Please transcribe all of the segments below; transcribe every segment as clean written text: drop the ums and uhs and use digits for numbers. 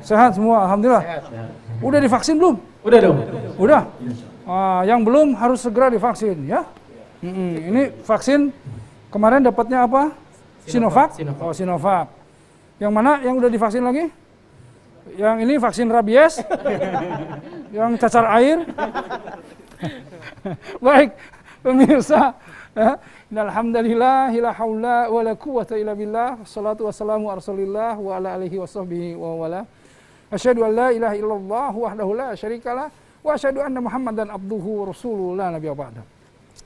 Sehat semua, alhamdulillah. Sehat. Udah divaksin belum? Udah dong. Udah. Yang belum harus segera divaksin ya. Ini vaksin kemarin dapatnya apa? Sinovac. Oh, Sinovac. Yang mana yang udah divaksin lagi? Yang ini vaksin rabies. Yang cacar air. Baik, pemirsa. Alhamdulillah, la haula wala quwwata illa billah. Wassalatu wassalamu ala Rasulillah wa ala alihi washabbihi wa wala. Asyhadu an la ilaha illallah wahdahu la syarikalah wa asyhadu anna Muhammadan abduhu wa rasuluhu la nabiyya ba'da.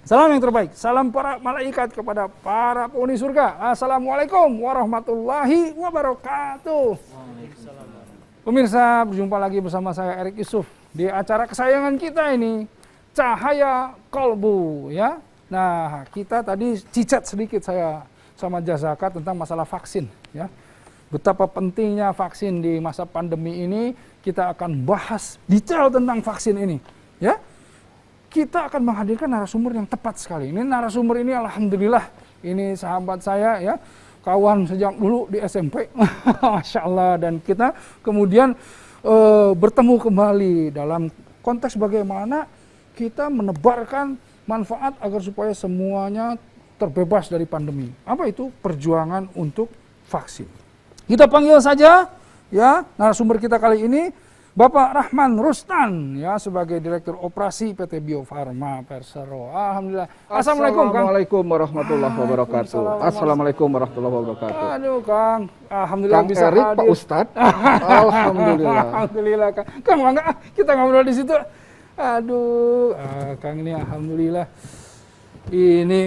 Salam yang terbaik, salam para malaikat kepada para penghuni surga. Assalamualaikum warahmatullahi wabarakatuh. Pemirsa, berjumpa lagi bersama saya Erik Yusuf di acara kesayangan kita ini, Cahaya Kolbu ya. Nah, kita tadi cicet sedikit saya sama Jazaka tentang masalah vaksin ya. Betapa pentingnya vaksin di masa pandemi ini, kita akan bahas detail tentang vaksin ini ya. Kita akan menghadirkan narasumber yang tepat sekali. Ini narasumber ini alhamdulillah, ini sahabat saya ya, kawan sejak dulu di SMP, Masya Allah. Dan kita kemudian bertemu kembali dalam konteks bagaimana kita menebarkan manfaat agar supaya semuanya terbebas dari pandemi. Apa itu? Perjuangan untuk vaksin. Kita panggil saja ya narasumber kita kali ini, Bapak Rahman Rustan ya, sebagai Direktur Operasi PT Bio Farma Persero. Alhamdulillah. Assalamualaikum, Kang. Assalamualaikum warahmatullahi wabarakatuh. Assalamualaikum warahmatullahi wabarakatuh. Aduh, Kang. Alhamdulillah Kang bisa Erik, hadir. Pak Ustadz. Alhamdulillah. Alhamdulillah, Kang. Kang, enggak kita ngobrol di situ. Aduh, Kang ini alhamdulillah. Ini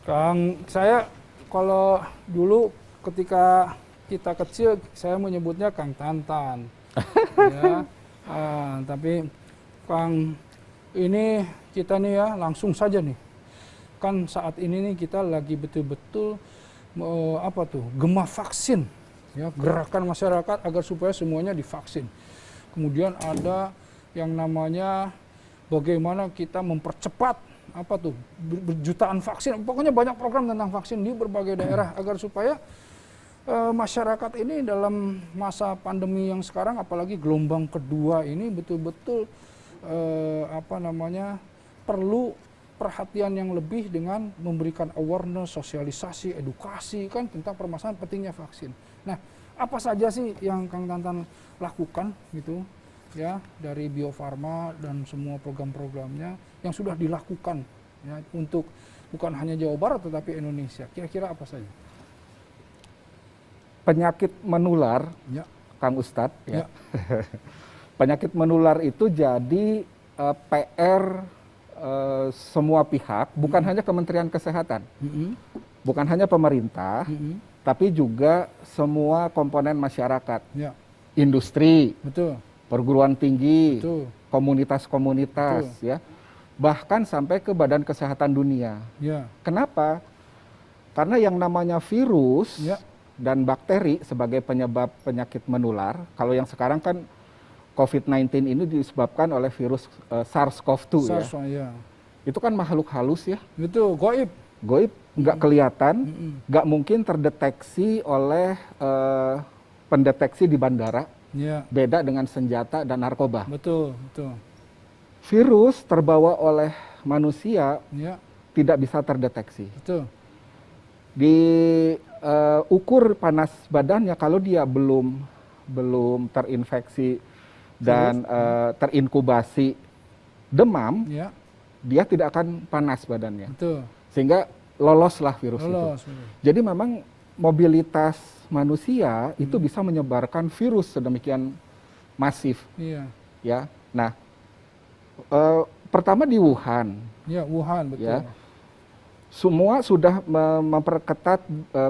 Kang, saya kalau dulu ketika kita kecil, saya menyebutnya Kang Tantan. Ya. Tapi Kang, ini kita nih ya, langsung saja nih. Kan saat ini nih kita lagi betul-betul gemah vaksin. Ya, gerakan masyarakat agar supaya semuanya divaksin. Kemudian ada yang namanya bagaimana kita mempercepat jutaan vaksin. Pokoknya banyak program tentang vaksin di berbagai daerah agar supaya masyarakat ini dalam masa pandemi yang sekarang, apalagi gelombang kedua ini, betul-betul perlu perhatian yang lebih dengan memberikan awareness, sosialisasi, edukasi kan tentang permasalahan pentingnya vaksin. Nah, apa saja sih yang Kang Tantan lakukan gitu ya dari Bio Farma dan semua program-programnya yang sudah dilakukan ya untuk bukan hanya Jawa Barat tetapi Indonesia. Kira-kira apa saja? Penyakit menular, Ya. Kang Ustadz. Ya. Ya. Penyakit menular itu jadi PR semua pihak, bukan hanya Kementerian Kesehatan, bukan hanya pemerintah, tapi juga semua komponen masyarakat, Ya. industri, Betul. perguruan tinggi, Betul. komunitas-komunitas, ya, bahkan sampai ke Badan Kesehatan Dunia. Ya. Kenapa? Karena yang namanya virus Ya. dan bakteri sebagai penyebab penyakit menular, kalau yang sekarang kan COVID-19 ini disebabkan oleh virus SARS-CoV-2 ya. SARS, ya. Itu kan makhluk halus ya, Betul, goib. goib, nggak kelihatan, nggak mungkin terdeteksi oleh pendeteksi di bandara. Ya. Beda dengan senjata dan narkoba. Betul, betul. Virus terbawa oleh manusia Ya, tidak bisa terdeteksi. betul. Ukur panas badannya kalau dia belum terinfeksi dan terinkubasi demam, Ya, dia tidak akan panas badannya. betul. Sehingga loloslah virus Lolos. itu. Jadi memang mobilitas manusia itu bisa menyebarkan virus sedemikian masif, Iya. ya. Nah, pertama di Wuhan, Ya, Wuhan, betul. ya. Semua sudah memperketat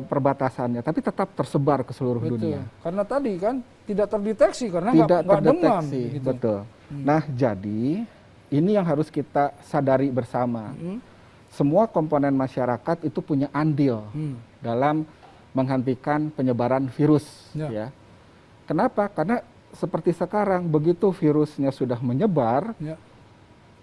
perbatasannya, tapi tetap tersebar ke seluruh Betul. dunia. Karena tadi kan tidak terdeteksi karena Tidak nggak demam. terdeteksi, Gitu. betul. Nah, jadi ini yang harus kita sadari bersama. Semua komponen masyarakat itu punya andil dalam menghentikan penyebaran virus. Ya. Ya. Kenapa? Karena seperti sekarang, begitu virusnya sudah menyebar, Ya.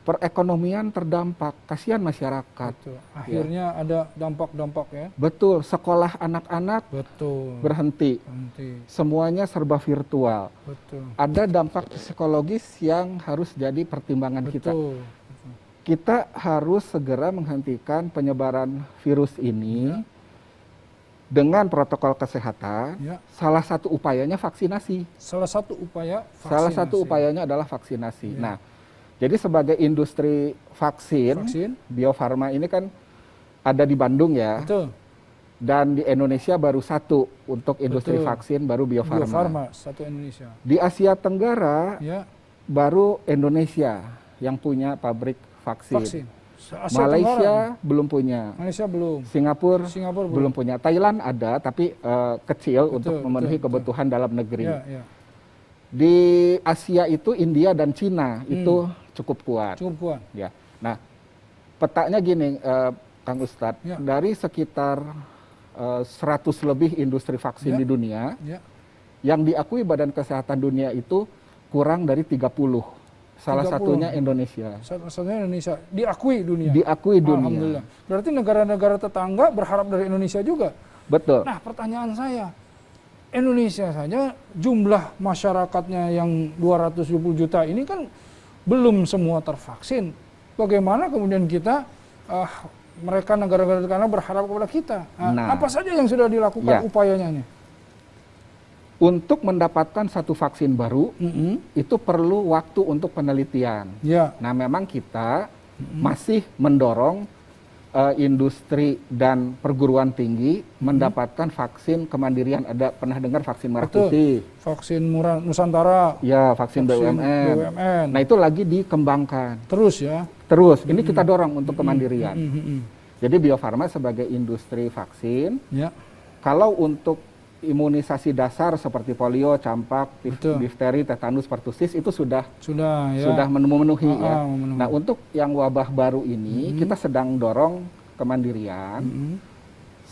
perekonomian terdampak, kasihan masyarakat. Betul. Akhirnya ada dampak-dampak ya. Betul, sekolah anak-anak Betul. berhenti, Berhenti. semuanya serba virtual. Betul. Ada dampak psikologis yang harus jadi pertimbangan kita. Betul. Kita harus segera menghentikan penyebaran virus ini dengan protokol kesehatan. Ya. Salah satu upayanya vaksinasi. Salah satu upaya vaksinasi. Salah satu upayanya adalah vaksinasi. Ya. Nah, jadi sebagai industri vaksin, Bio Farma ini kan ada di Bandung ya. Betul. Dan di Indonesia baru satu untuk industri Betul. vaksin, baru Bio Farma. Bio Farma, satu Indonesia. Di Asia Tenggara, Ya. baru Indonesia yang punya pabrik vaksin. Vaksin. Asia Malaysia Tenggara. belum punya. Malaysia belum. Singapura Singapura belum punya. Thailand ada, tapi kecil untuk memenuhi betul. kebutuhan dalam negeri. Ya, ya. Di Asia itu India dan Cina itu cukup kuat. Cukup kuat. Ya. Nah, petanya gini, Kang Ustadz, Ya. dari sekitar 100 lebih industri vaksin Ya. di dunia, Ya. yang diakui Badan Kesehatan Dunia itu kurang dari 30. Salah 30. satunya Indonesia. Satunya Indonesia diakui dunia. Diakui dunia. Alhamdulillah. Berarti negara-negara tetangga berharap dari Indonesia juga. Betul. Nah, pertanyaan saya, Indonesia saja jumlah masyarakatnya yang 270 juta ini kan belum semua tervaksin. Bagaimana kemudian kita, mereka negara-negara tetangga berharap kepada kita? Nah. Apa saja yang sudah dilakukan Ya. upayanya nih? Untuk mendapatkan satu vaksin baru, itu perlu waktu untuk penelitian. Ya. Nah, memang kita masih mendorong industri dan perguruan tinggi mendapatkan vaksin kemandirian. Ada pernah dengar vaksin merah Betul. putih? Vaksin murah Nusantara. Ya, vaksin BUMN. BUMN. Nah, itu lagi dikembangkan. Terus ya. Terus, ini kita dorong untuk kemandirian. Mm-mm. Jadi Bio Farma sebagai industri vaksin, Ya. kalau untuk imunisasi dasar seperti polio, campak, Betul. difteri, tetanus, pertusis itu sudah Sudah memenuhi ya. memenuhi. Nah, untuk yang wabah baru ini kita sedang dorong kemandirian.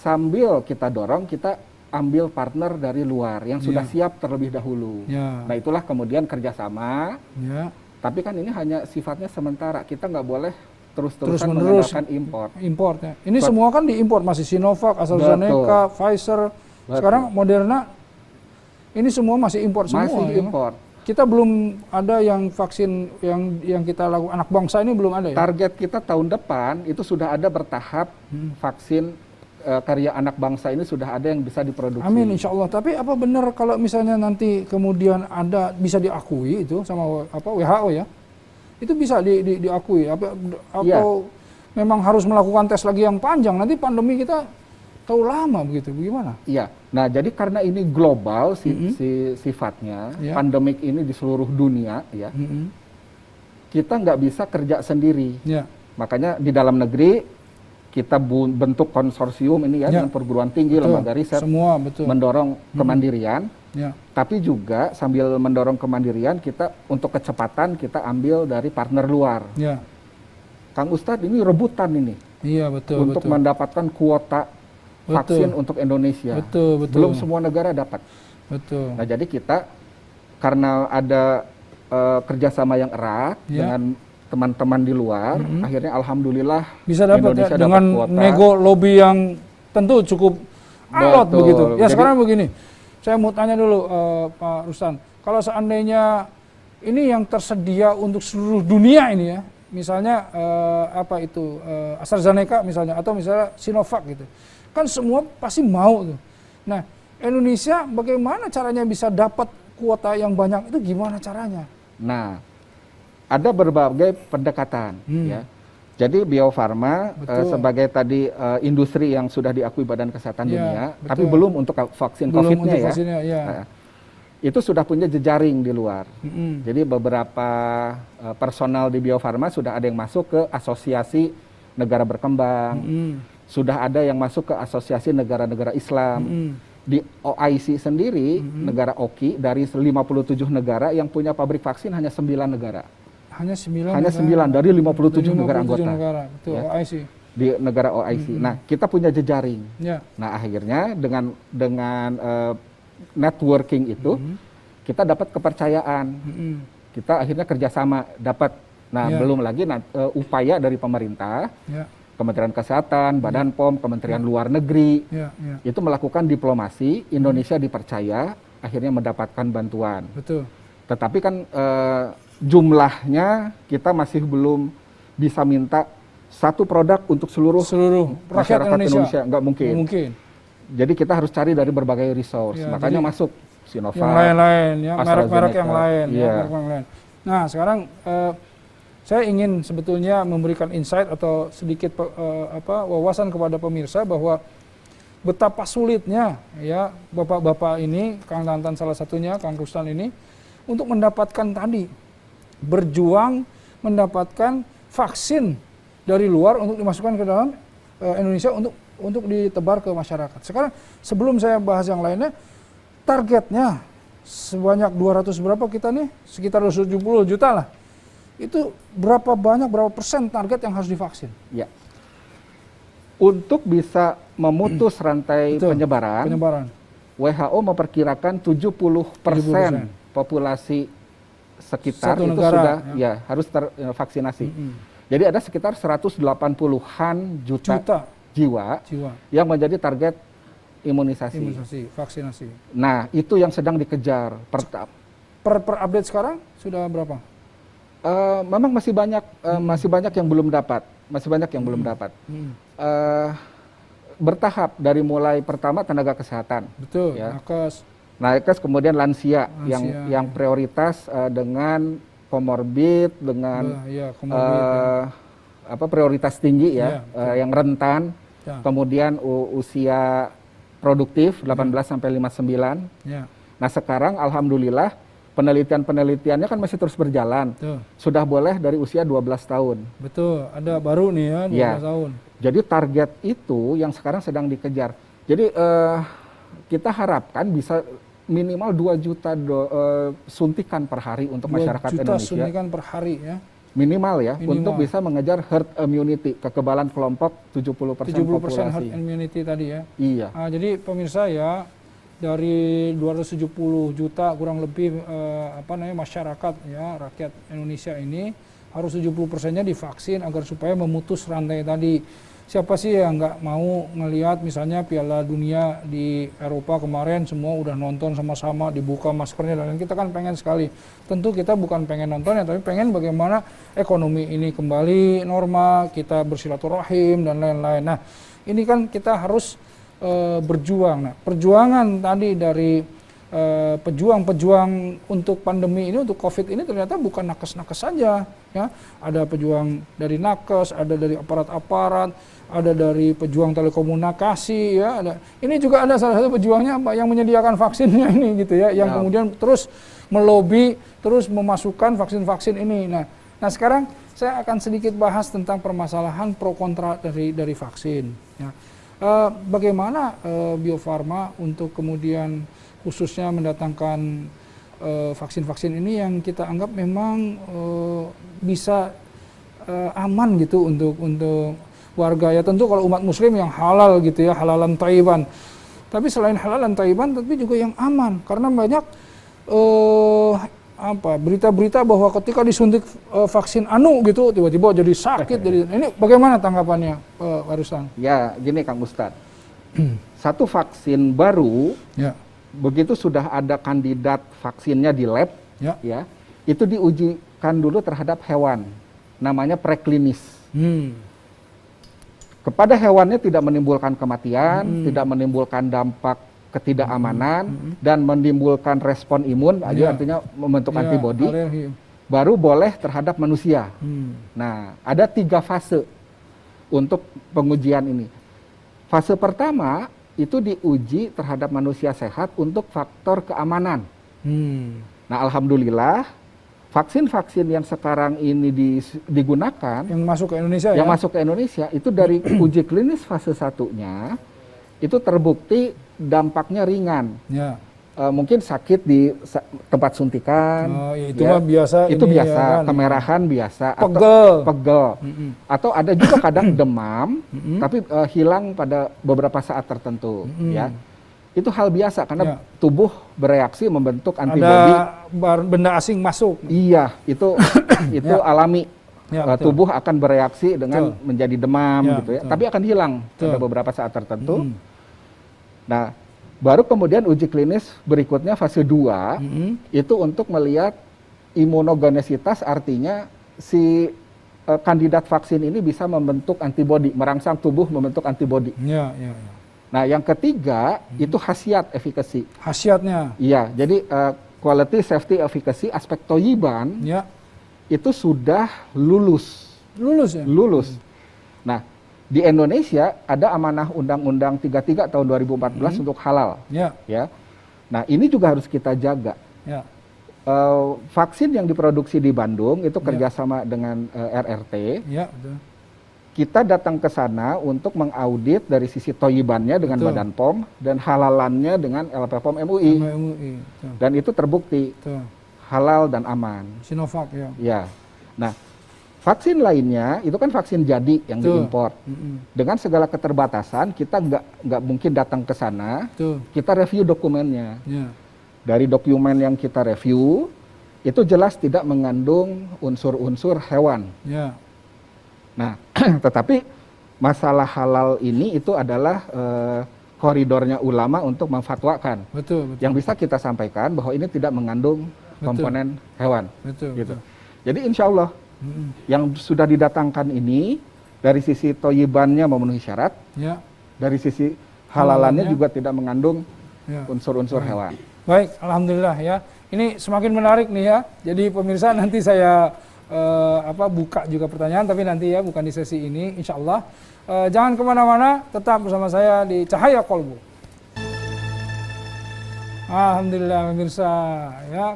Sambil kita dorong, kita ambil partner dari luar yang sudah siap terlebih dahulu. Ya. Nah, itulah kemudian kerjasama. Ya. Tapi kan ini hanya sifatnya sementara. Kita nggak boleh Terus-menerus terus-terusan mengandalkan impor. Importnya. Ini semua kan diimpor, masih Sinovac, AstraZeneca, Pfizer. Sekarang Moderna, ini semua masih impor semua. Masih ya. impor. Kita belum ada yang vaksin yang kita lakukan, anak bangsa ini belum ada ya? Target kita tahun depan itu sudah ada bertahap vaksin karya anak bangsa ini sudah ada yang bisa diproduksi. Amin, insya Allah. Tapi apa benar kalau misalnya nanti kemudian ada bisa diakui itu sama WHO ya? Itu bisa diakui atau memang harus melakukan tes lagi yang panjang? Nanti pandemi kita terlalu lama begitu, bagaimana? Iya. Nah, jadi karena ini global sifatnya, pandemik ini di seluruh dunia ya. Kita nggak bisa kerja sendiri. Ya. Makanya di dalam negeri kita bentuk konsorsium ini ya, dengan perguruan tinggi, lembaga riset, semua mendorong kemandirian. Ya. Tapi juga sambil mendorong kemandirian, kita untuk kecepatan kita ambil dari partner luar. Ya. Kang Ustadz, ini rebutan ini. Iya, betul. Untuk mendapatkan kuota vaksin untuk Indonesia. Betul. Belum semua negara dapat. Betul. Nah, jadi kita karena ada kerjasama yang erat dengan teman-teman di luar, akhirnya alhamdulillah bisa dapat ya, dengan kuota. nego lobby yang tentu cukup alot begitu. Ya, jadi, sekarang begini, saya mau tanya dulu Pak Rustan, kalau seandainya ini yang tersedia untuk seluruh dunia ini ya, misalnya AstraZeneca misalnya, atau misalnya Sinovac gitu, kan semua pasti mau tuh. Nah, Indonesia bagaimana caranya bisa dapat kuota yang banyak, itu gimana caranya? Nah, ada berbagai pendekatan ya. Jadi Bio Farma sebagai tadi industri yang sudah diakui Badan Kesehatan Dunia, tapi belum untuk vaksin COVID-nya ya. Nah, itu sudah punya jejaring di luar. Jadi beberapa personal di Bio Farma sudah ada yang masuk ke asosiasi negara berkembang, sudah ada yang masuk ke asosiasi negara-negara Islam. Di OIC sendiri, negara OKI, dari 57 negara yang punya pabrik vaksin hanya 9 negara. Hanya 9 dari 57 negara anggota. Betul, ya. OIC. Di negara OIC. Nah, kita punya jejaring. Ya. Nah, akhirnya dengan networking itu, kita dapat kepercayaan. Kita akhirnya kerjasama, dapat Nah, Ya. belum lagi upaya dari pemerintah, Ya. Kementerian Kesehatan, Badan POM, Kementerian Luar Negeri, Ya. Ya. itu melakukan diplomasi, Indonesia dipercaya, akhirnya mendapatkan bantuan. Betul. Tetapi kan jumlahnya kita masih belum bisa minta satu produk untuk seluruh rakyat masyarakat Indonesia. Nggak mungkin. Nggak mungkin. Jadi kita harus cari dari berbagai resource. Ya, Makanya jadi masuk Sinovac, Yang lain-lain, ya, AstraZeneca. merek-merek yang lain. Iya. Ya, merek yang lain. Nah, sekarang saya ingin sebetulnya memberikan insight atau sedikit wawasan kepada pemirsa bahwa betapa sulitnya ya bapak-bapak ini, Kang Tantan salah satunya, Kang Rustan ini, untuk mendapatkan tadi, berjuang mendapatkan vaksin dari luar untuk dimasukkan ke dalam Indonesia untuk ditebar ke masyarakat. Sekarang sebelum saya bahas yang lainnya, targetnya sebanyak 200 berapa kita nih? Sekitar 270 juta lah. Itu berapa persen target yang harus divaksin? Ya. Untuk bisa memutus rantai penyebaran, WHO memperkirakan 70% populasi sekitar satu itu negara, sudah harus tervaksinasi. Jadi ada sekitar 180-an juta jiwa yang menjadi target imunisasi, vaksinasi. Nah, itu yang sedang dikejar. Per update sekarang sudah berapa? Memang masih banyak yang belum dapat, bertahap dari mulai pertama tenaga kesehatan, betul, ya. nakes, kemudian lansia yang prioritas dengan komorbid, dengan prioritas tinggi yang rentan, kemudian usia produktif 18 sampai 59. Nah, sekarang alhamdulillah penelitiannya kan masih terus berjalan. Betul. Sudah boleh dari usia 12 tahun. Betul, ada baru nih ya, 12 tahun. Jadi target itu yang sekarang sedang dikejar. Jadi kita harapkan bisa minimal 2 juta suntikan per hari untuk masyarakat Indonesia. 2 juta suntikan per hari ya. Minimal ya, untuk bisa mengejar herd immunity, kekebalan kelompok 70% populasi. herd immunity tadi ya. Iya. Jadi pemirsa ya, dari 270 juta kurang lebih masyarakat ya, rakyat Indonesia ini harus 70%-nya divaksin agar supaya memutus rantai tadi. Siapa sih yang nggak mau ngelihat misalnya Piala Dunia di Eropa kemarin semua udah nonton sama-sama, dibuka maskernya, dan kita kan pengen sekali. Tentu kita bukan pengen nonton ya, tapi pengen bagaimana ekonomi ini kembali normal, kita bersilaturahim dan lain-lain. Nah, ini kan kita harus berjuang. Nah, perjuangan tadi dari pejuang untuk pandemi ini, untuk COVID ini ternyata bukan nakes-nakes saja, ya. Ada pejuang dari nakes, ada dari aparat-aparat, ada dari pejuang telekomunikasi, ya. Ini juga ada salah satu pejuangnya yang menyediakan vaksinnya ini, gitu ya, yang kemudian terus melobi, terus memasukkan vaksin-vaksin ini. Nah, sekarang saya akan sedikit bahas tentang permasalahan pro kontra dari vaksin. Ya. Bagaimana Bio Farma untuk kemudian khususnya mendatangkan vaksin-vaksin ini yang kita anggap memang bisa aman gitu untuk warga, ya tentu kalau umat muslim yang halal gitu ya, halalan thayyiban. Tapi selain halalan thayyiban, tapi juga yang aman, karena banyak berita-berita bahwa ketika disuntik vaksin anu gitu tiba-tiba jadi sakit. Jadi ini bagaimana tanggapannya Pak Rustan? Ya, gini Kang Ustadz. Satu vaksin baru, begitu sudah ada kandidat vaksinnya di lab, ya, itu diujikan dulu terhadap hewan, namanya preklinis. Kepada hewannya tidak menimbulkan kematian, tidak menimbulkan dampak ketidakamanan, dan menimbulkan respon imun, artinya membentuk antibodi, baru boleh terhadap manusia. Nah, ada 3 fase untuk pengujian ini. Fase pertama itu diuji terhadap manusia sehat untuk faktor keamanan. Nah, alhamdulillah vaksin-vaksin yang sekarang ini digunakan, yang masuk ke Indonesia, masuk ke Indonesia itu dari uji klinis fase 1-nya itu terbukti dampaknya ringan. Mungkin sakit di tempat suntikan, itu mah biasa, itu biasa, ya kan? Kemerahan biasa, pegel, atau ada juga kadang demam, tapi hilang pada beberapa saat tertentu, ya. Itu hal biasa karena tubuh bereaksi membentuk antibodi. Ada benda asing masuk. Iya, itu alami Ya, tubuh akan bereaksi dengan menjadi demam Ya, gitu ya, tapi akan hilang pada beberapa saat tertentu. Nah, baru kemudian uji klinis berikutnya fase 2 itu untuk melihat imunogenesitas, artinya si kandidat vaksin ini bisa membentuk antibodi, merangsang tubuh membentuk antibodi. Ya. Nah, yang ketiga itu khasiat efikasi. Khasiatnya. Iya, jadi quality safety efficacy aspek Toyiban itu sudah lulus. Lulus ya? Lulus. Nah, di Indonesia ada amanah Undang-Undang 33 tahun 2014 untuk halal. Ya. Nah, ini juga harus kita jaga. Vaksin yang diproduksi di Bandung itu kerjasama dengan RRT. Betul. Kita datang ke sana untuk mengaudit dari sisi Toyibannya dengan Badan POM dan halalannya dengan LPPOM MUI. Dan itu terbukti halal dan aman. Sinovac ya. Nah, vaksin lainnya itu kan vaksin jadi yang diimpor. Dengan segala keterbatasan kita nggak mungkin datang ke sana. Kita review dokumennya. Dari dokumen yang kita review itu jelas tidak mengandung unsur-unsur hewan. Nah, tetapi masalah halal ini itu adalah koridornya ulama untuk memfatwakan. Betul. Yang bisa kita sampaikan bahwa ini tidak mengandung komponen hewan. Betul. Jadi insya Allah yang sudah didatangkan ini dari sisi Toyibannya memenuhi syarat, dari sisi halalannya juga tidak mengandung unsur-unsur hewan. Baik, alhamdulillah ya. Ini semakin menarik nih ya. Jadi pemirsa, nanti saya buka juga pertanyaan, tapi nanti ya, bukan di sesi ini, insya Allah. Jangan kemana-mana, tetap bersama saya di Cahaya Kolbu. Alhamdulillah pemirsa ya,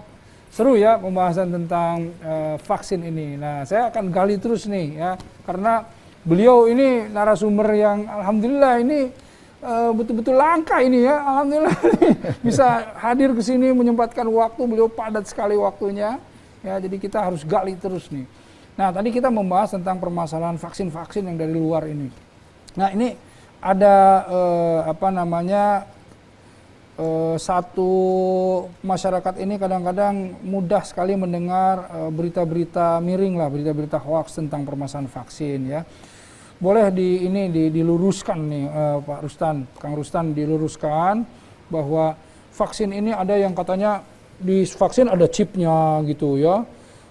seru ya pembahasan tentang vaksin ini. Nah, saya akan gali terus nih ya, karena beliau ini narasumber yang alhamdulillah ini betul-betul langka ini ya, alhamdulillah bisa hadir ke sini menyempatkan waktu, beliau padat sekali waktunya. Ya, jadi kita harus gali terus nih. Nah, tadi kita membahas tentang permasalahan vaksin-vaksin yang dari luar ini. Nah, ini ada satu masyarakat ini kadang-kadang mudah sekali mendengar berita-berita miring lah, berita-berita hoax tentang permasalahan vaksin ya. Boleh diluruskan nih Pak Rustan, Kang Rustan, diluruskan bahwa vaksin ini ada yang katanya di vaksin ada chipnya gitu ya,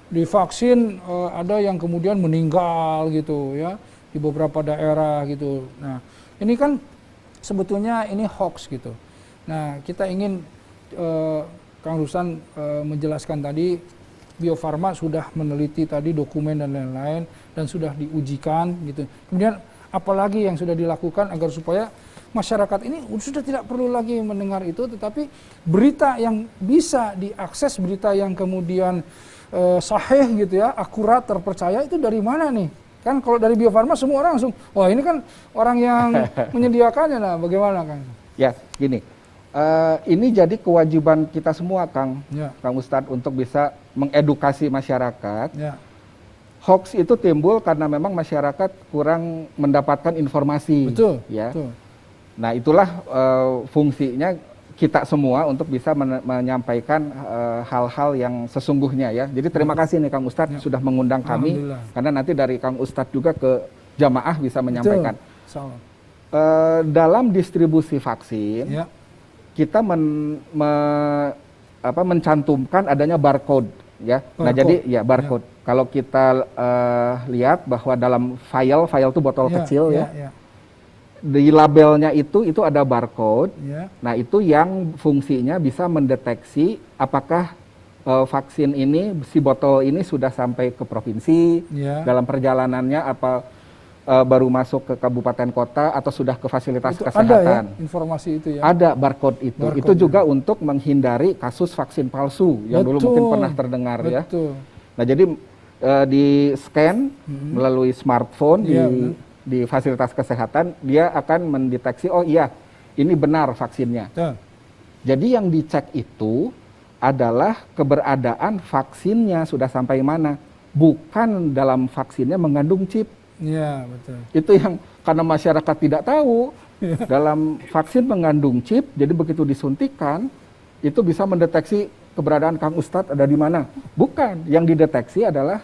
di vaksin ada yang kemudian meninggal gitu ya di beberapa daerah gitu. Nah, ini kan sebetulnya ini hoax gitu. Nah, kita ingin Kang Rustan menjelaskan tadi Bio Farma sudah meneliti tadi dokumen dan lain-lain dan sudah diujikan gitu. Kemudian apalagi yang sudah dilakukan agar supaya masyarakat ini sudah tidak perlu lagi mendengar itu, tetapi berita yang bisa diakses, berita yang kemudian sahih gitu ya, akurat, terpercaya itu dari mana nih? Kan kalau dari Bio Farma semua orang langsung, wah ini kan orang yang menyediakannya, nah bagaimana Kang? Ya, gini, ini jadi kewajiban kita semua Kang Ustadz untuk bisa mengedukasi masyarakat. Hoax itu timbul karena memang masyarakat kurang mendapatkan informasi. Betul. Nah, itulah fungsinya kita semua untuk bisa menyampaikan hal-hal yang sesungguhnya ya. Jadi terima kasih nih Kang Ustadz sudah mengundang kami, karena nanti dari Kang Ustadz juga ke jamaah bisa menyampaikan. Dalam distribusi vaksin, kita mencantumkan adanya barcode ya. Nah, jadi ya barcode. Kalau kita lihat bahwa dalam file itu botol kecil ya. Di labelnya itu ada barcode. Nah, itu yang fungsinya bisa mendeteksi apakah vaksin ini, si botol ini sudah sampai ke provinsi, dalam perjalanannya apa baru masuk ke kabupaten kota atau sudah ke fasilitas itu kesehatan. Ada ya, informasi itu ya. Ada barcode itu. Itu juga untuk menghindari kasus vaksin palsu yang dulu mungkin pernah terdengar ya. Nah, jadi di scan melalui smartphone di fasilitas kesehatan, dia akan mendeteksi, oh iya, ini benar vaksinnya. Jadi yang dicek itu adalah keberadaan vaksinnya sudah sampai mana, bukan dalam vaksinnya mengandung chip. Iya, betul. Itu yang karena masyarakat tidak tahu, dalam vaksin mengandung chip, jadi begitu disuntikan, itu bisa mendeteksi keberadaan Kang Ustadz ada di mana. Bukan, yang dideteksi adalah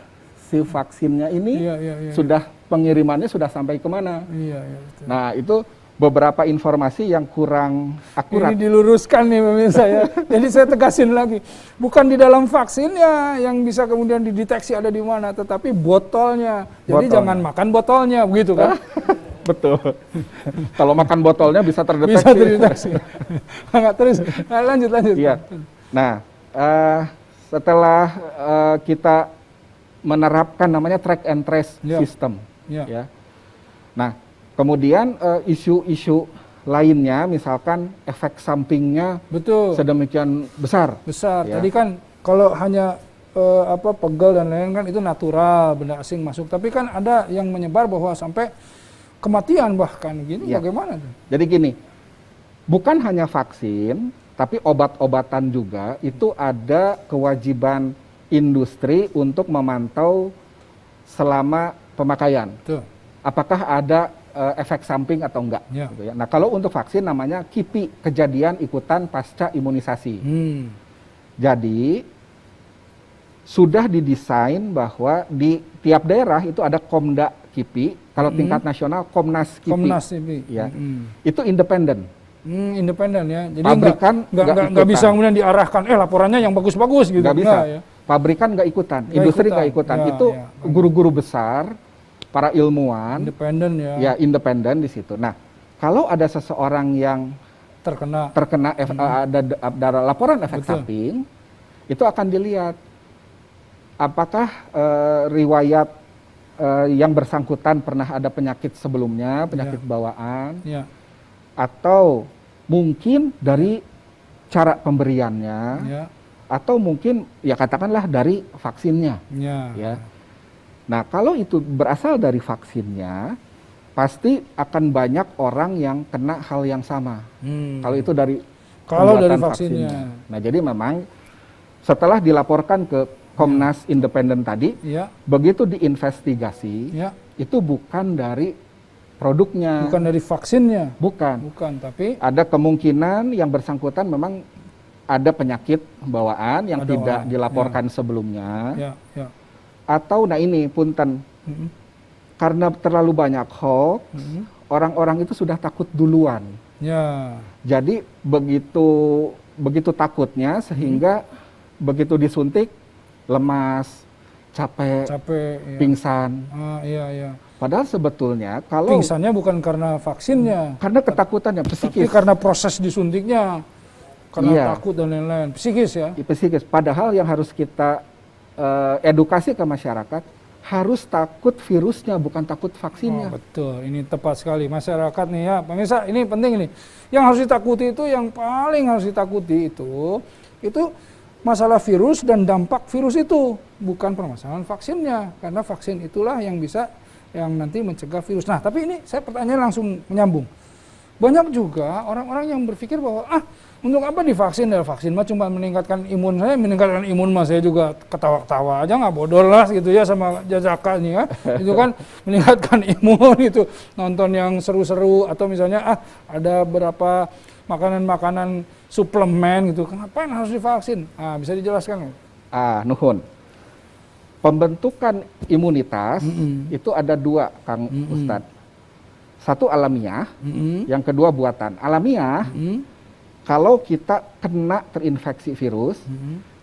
si vaksinnya ini sudah pengirimannya sudah sampai kemana. Betul. Nah, itu beberapa informasi yang kurang akurat. Ini diluruskan nih pemirsa ya. Jadi saya tegasin lagi, bukan di dalam vaksinnya yang bisa kemudian dideteksi ada di mana, tetapi botolnya. Jadi jangan makan botolnya, begitu kan? Betul. Kalau makan botolnya bisa terdeteksi. Bisa terdeteksi. Nggak terus. Nah, lanjut. Iya. Nah, setelah kita menerapkan namanya track and trace system, ya. Nah, kemudian isu-isu lainnya, misalkan efek sampingnya sedemikian besar. Ya. Tadi kan kalau hanya pegel dan lain-lain kan itu natural, benda asing masuk. Tapi kan ada yang menyebar bahwa sampai kematian bahkan gini. Bagaimana tuh? Jadi gini, bukan hanya vaksin, tapi obat-obatan juga itu ada kewajiban industri untuk memantau selama pemakaian. Tuh. Apakah ada efek samping atau enggak. Gitu ya. Nah, kalau untuk vaksin namanya KIPI, kejadian ikutan pasca imunisasi. Jadi sudah didesain bahwa di tiap daerah itu ada Komda KIPI, kalau tingkat nasional Komnas KIPI. Ya. Itu independen. Independen ya. Jadi pabrikan nggak bisa kemudian diarahkan laporannya yang bagus-bagus gitu. Nggak bisa. Ya. Pabrikan nggak ikutan, industri nggak ikutan. Itu guru-guru besar, para ilmuwan independen ya. Ya, independen di situ. Nah, kalau ada seseorang yang terkena ada laporan efek samping, itu akan dilihat apakah riwayat yang bersangkutan pernah ada penyakit sebelumnya, penyakit bawaan, atau mungkin dari cara pemberiannya, atau mungkin ya katakanlah dari vaksinnya. Ya. Nah, kalau itu berasal dari vaksinnya, pasti akan banyak orang yang kena hal yang sama. Kalau itu dari vaksinnya. Nah, jadi memang setelah dilaporkan ke Komnas Independen tadi, begitu diinvestigasi, itu bukan dari produknya. Bukan dari vaksinnya. Bukan, tapi ada kemungkinan yang bersangkutan memang ada penyakit bawaan yang tidak dilaporkan sebelumnya. Atau, nah ini punten, karena terlalu banyak hoax, orang-orang itu sudah takut duluan. Jadi begitu takutnya sehingga begitu disuntik lemas, capek, pingsan. Padahal sebetulnya kalau pingsannya bukan karena vaksinnya, karena ketakutannya psikis. Tapi karena proses disuntiknya, karena takut dan lain-lain, psikis ya. Psikis. Padahal yang harus kita edukasi ke masyarakat, harus takut virusnya, bukan takut vaksinnya. Betul, ini tepat sekali. Masyarakat nih ya, pemirsa, ini penting ini. Yang harus ditakuti itu, yang paling harus ditakuti itu masalah virus dan dampak virus itu, bukan permasalahan vaksinnya, karena vaksin itulah yang bisa yang nanti mencegah virus. Nah, tapi ini saya pertanyaan langsung menyambung. Banyak juga orang-orang yang berpikir bahwa untuk apa divaksin? Vaksin mah cuma meningkatkan imun mah saya juga ketawa-ketawa aja, nggak bodoh lah gitu ya sama Jazaka nih ya. Itu kan meningkatkan imun itu, nonton yang seru-seru atau misalnya ada berapa makanan-makanan suplemen gitu, kenapa harus divaksin? Bisa dijelaskan? Nuhun. Pembentukan imunitas itu ada dua, Kang Ustadz. Satu alamiah, yang kedua buatan. Alamiah, kalau kita kena terinfeksi virus,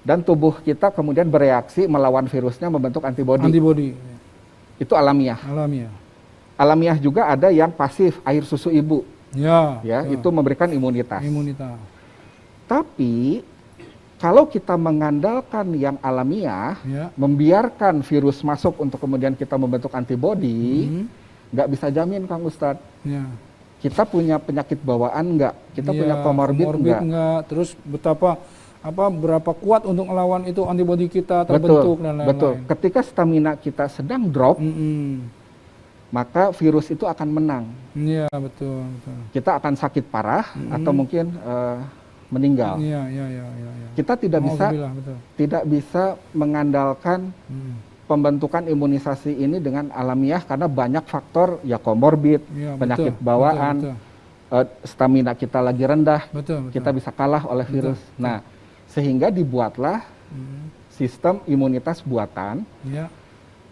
dan tubuh kita kemudian bereaksi melawan virusnya membentuk antibodi. Itu alamiah. Alamiah juga ada yang pasif, air susu ibu. Itu memberikan imunitas. Tapi kalau kita mengandalkan yang alamiah, membiarkan virus masuk untuk kemudian kita membentuk antibodi, nggak bisa jamin, Kang Ustadz. Kita punya penyakit bawaan nggak? Kita punya komorbid nggak? Terus berapa kuat untuk melawan itu antibodi kita terbentuk dan lain-lain. Betul. Ketika stamina kita sedang drop, maka virus itu akan menang. Betul. Kita akan sakit parah atau mungkin meninggal. Kita tidak bisa mengandalkan pembentukan imunisasi ini dengan alamiah karena banyak faktor komorbid, penyakit bawaan, stamina kita lagi rendah, kita bisa kalah oleh virus. Nah, sehingga dibuatlah sistem imunitas buatan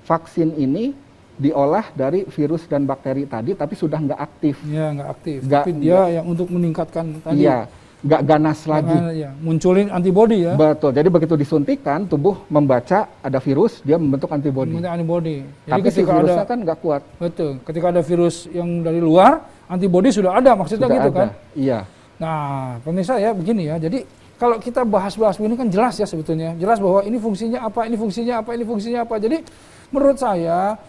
vaksin ini diolah dari virus dan bakteri tadi, tapi sudah nggak aktif. Ya, nggak aktif. Tapi dia yang untuk meningkatkan tadi. Iya, nggak ganas lagi. Ya, munculin antibodi ya. Betul. Jadi begitu disuntikan, tubuh membaca ada virus, dia membentuk antibodi. Membentuk antibodi. Jadi Tapi si virusnya kan nggak kuat. Betul. Ketika ada virus yang dari luar, antibodi sudah ada, maksudnya Sudah gitu ada. kan? Iya. Nah, pemirsa ya begini ya. Jadi kalau kita bahas-bahas begini kan jelas ya sebetulnya. Jelas bahwa ini fungsinya apa, ini fungsinya apa, ini fungsinya apa. Jadi menurut saya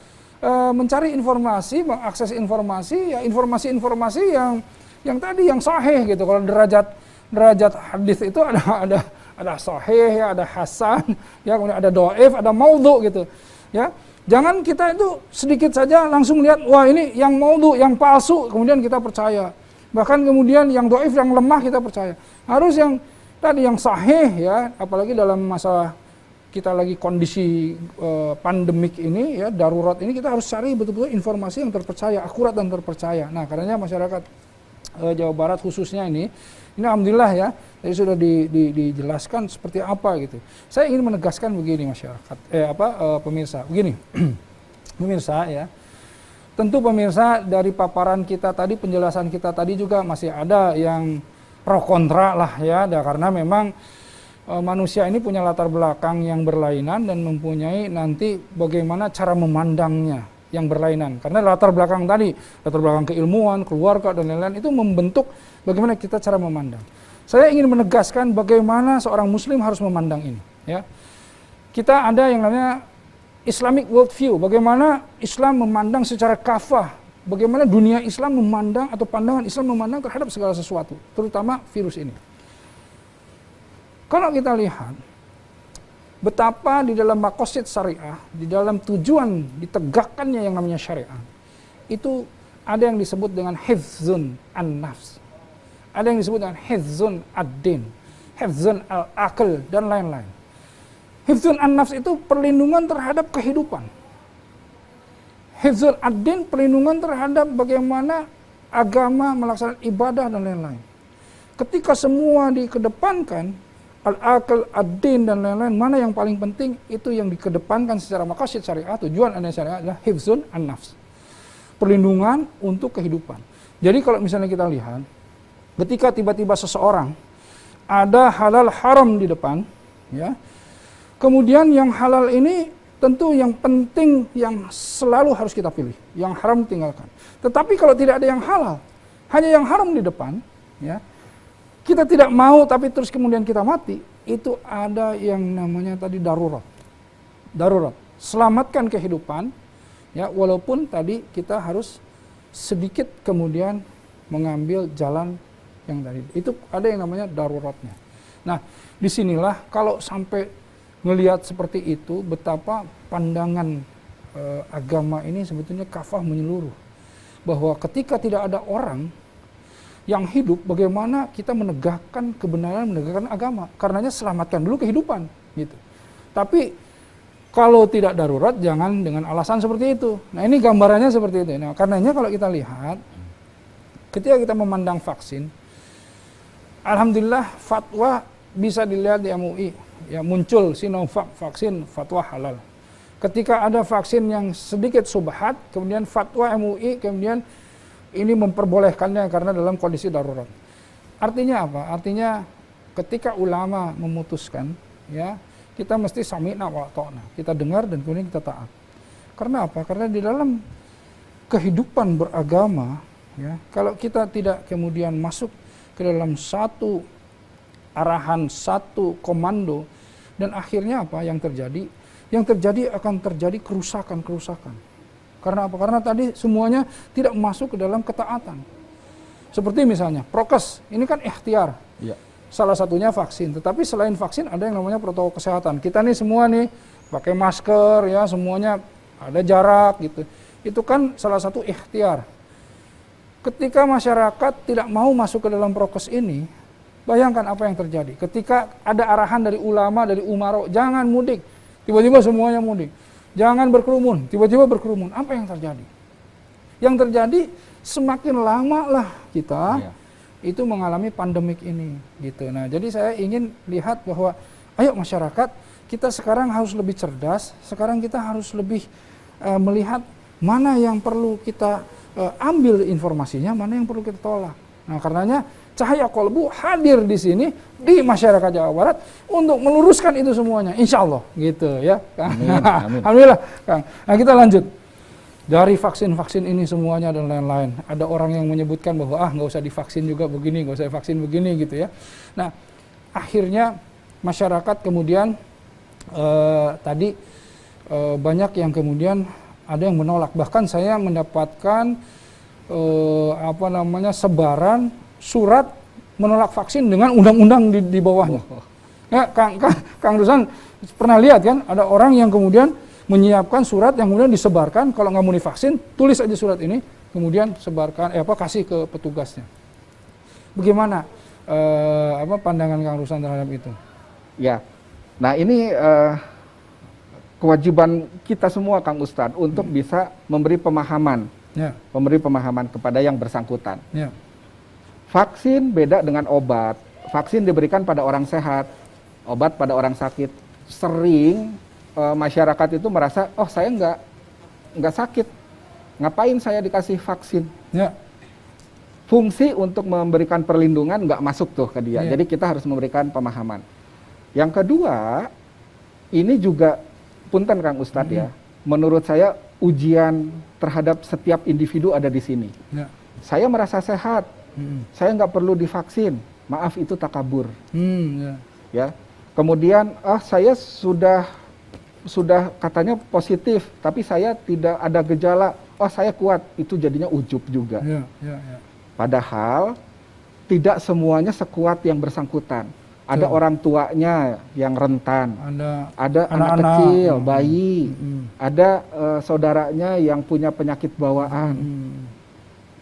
mencari informasi, mengakses informasi, ya informasi-informasi yang tadi yang sahih gitu. Kalau derajat hadis itu ada sahih, ya, ada hasan, ya, kemudian ada dhaif, ada maudhu gitu. Ya. Jangan kita itu sedikit saja langsung lihat, wah ini yang maudhu, yang palsu, kemudian kita percaya. Bahkan kemudian yang dhaif, yang lemah kita percaya. Harus yang tadi yang sahih ya, apalagi dalam masalah kita lagi kondisi pandemik ini ya, darurat ini, kita harus cari betul-betul informasi yang terpercaya, akurat dan terpercaya. Nah, karenanya masyarakat Jawa Barat khususnya ini alhamdulillah ya, jadi sudah dijelaskan seperti apa gitu. Saya ingin menegaskan begini masyarakat, pemirsa, begini, pemirsa ya. Tentu pemirsa dari paparan kita tadi, penjelasan kita tadi juga masih ada yang pro kontra lah ya, karena memang manusia ini punya latar belakang yang berlainan dan mempunyai nanti bagaimana cara memandangnya yang berlainan. Karena latar belakang tadi, latar belakang keilmuan, keluarga dan lain-lain itu membentuk bagaimana kita cara memandang. Saya ingin menegaskan bagaimana seorang muslim harus memandang ini. Ya. Kita ada yang namanya Islamic worldview, bagaimana Islam memandang secara kafah, bagaimana dunia Islam memandang atau pandangan Islam memandang terhadap segala sesuatu, terutama virus ini. Kalau kita lihat betapa di dalam maqasid syariah, di dalam tujuan ditegakkannya yang namanya syariah, itu ada yang disebut dengan hifzun an-nafs, ada yang disebut dengan hifzun ad-din, hifzun al-aql, dan lain-lain. Hifzun an-nafs itu perlindungan terhadap kehidupan. Hifzun ad-din perlindungan terhadap bagaimana agama melaksanakan ibadah dan lain-lain. Ketika semua dikedepankan, al-aql, ad-din dan lain-lain, mana yang paling penting, itu yang dikedepankan secara maqasid syariah, tujuan syariah adalah hifzun an-nafs. Perlindungan untuk kehidupan. Jadi kalau misalnya kita lihat, ketika tiba-tiba seseorang ada halal haram di depan, ya, kemudian yang halal ini tentu yang penting, yang selalu harus kita pilih, yang haram tinggalkan. Tetapi kalau tidak ada yang halal, hanya yang haram di depan, ya, kita tidak mau tapi terus kemudian kita mati, itu ada yang namanya tadi darurat. Darurat. Selamatkan kehidupan, ya, walaupun tadi kita harus sedikit kemudian mengambil jalan yang tadi. Itu ada yang namanya daruratnya. Nah, disinilah kalau sampai ngelihat seperti itu, betapa pandangan agama ini sebetulnya kafah menyeluruh. Bahwa ketika tidak ada orang yang hidup, bagaimana kita menegakkan kebenaran, menegakkan agama. Karenanya selamatkan dulu kehidupan, gitu. Tapi kalau tidak darurat, jangan dengan alasan seperti itu. Nah, ini gambarannya seperti itu. Nah, karenanya kalau kita lihat, ketika kita memandang vaksin, alhamdulillah fatwa bisa dilihat di MUI. Ya, muncul Sinovac vaksin fatwa halal. Ketika ada vaksin yang sedikit subhat, kemudian fatwa MUI, kemudian ini memperbolehkannya karena dalam kondisi darurat. Artinya apa? Artinya ketika ulama memutuskan, ya, kita mesti sami'na wa ta'na. Kita dengar dan kemudian kita taat. Karena apa? Karena di dalam kehidupan beragama, ya, kalau kita tidak kemudian masuk ke dalam satu arahan, satu komando, dan akhirnya apa yang terjadi? Yang terjadi akan terjadi kerusakan-kerusakan. Karena apa? Karena tadi semuanya tidak masuk ke dalam ketaatan. Seperti misalnya prokes, ini kan ikhtiar. Ya. Salah satunya vaksin. Tetapi selain vaksin ada yang namanya protokol kesehatan. Kita nih semua nih pakai masker, ya, semuanya ada jarak gitu. Itu kan salah satu ikhtiar. Ketika masyarakat tidak mau masuk ke dalam prokes ini, bayangkan apa yang terjadi. Ketika ada arahan dari ulama, dari umaro, jangan mudik, tiba-tiba semuanya mudik. Jangan berkerumun, tiba-tiba berkerumun. Apa yang terjadi? Yang terjadi semakin lama lah kita itu mengalami pandemik ini, gitu. Nah, jadi saya ingin lihat bahwa ayo masyarakat, kita sekarang harus lebih cerdas, sekarang kita harus lebih melihat mana yang perlu kita ambil informasinya, mana yang perlu kita tolak. Nah, karenanya Cahaya Kolbu hadir di sini di masyarakat Jawa Barat untuk meluruskan itu semuanya, insya Allah, gitu ya. Amin, amin. Alhamdulillah, Kang. Nah, kita lanjut. Dari vaksin-vaksin ini semuanya dan lain-lain. Ada orang yang menyebutkan bahwa nggak usah divaksin juga begini, nggak usah vaksin begini gitu ya. Nah, akhirnya masyarakat kemudian tadi banyak yang kemudian ada yang menolak. Bahkan saya mendapatkan sebaran surat menolak vaksin dengan undang-undang di bawahnya. Ya, Kang Ruslan pernah lihat kan, ada orang yang kemudian menyiapkan surat yang kemudian disebarkan, kalau nggak mau divaksin, tulis aja surat ini, kemudian sebarkan, kasih ke petugasnya. Bagaimana pandangan Kang Ruslan terhadap itu? Ya, nah ini kewajiban kita semua, Kang Ustadz, untuk bisa memberi pemahaman, kepada yang bersangkutan. Ya. Vaksin beda dengan obat. Vaksin diberikan pada orang sehat, obat pada orang sakit. Sering masyarakat itu merasa, saya nggak sakit, ngapain saya dikasih vaksin? Ya. Fungsi untuk memberikan perlindungan nggak masuk tuh ke dia. Ya. Jadi kita harus memberikan pemahaman. Yang kedua, ini juga punten Kang Ustadz ya. Menurut saya ujian terhadap setiap individu ada di sini. Ya. Saya merasa sehat, saya nggak perlu divaksin. Maaf, itu takabur. Ya. Kemudian, saya sudah katanya positif, tapi saya tidak ada gejala. Saya kuat, itu jadinya ujub juga. Ya. Padahal tidak semuanya sekuat yang bersangkutan. Ada orang tuanya yang rentan, ada anak kecil, bayi, ada saudaranya yang punya penyakit bawaan.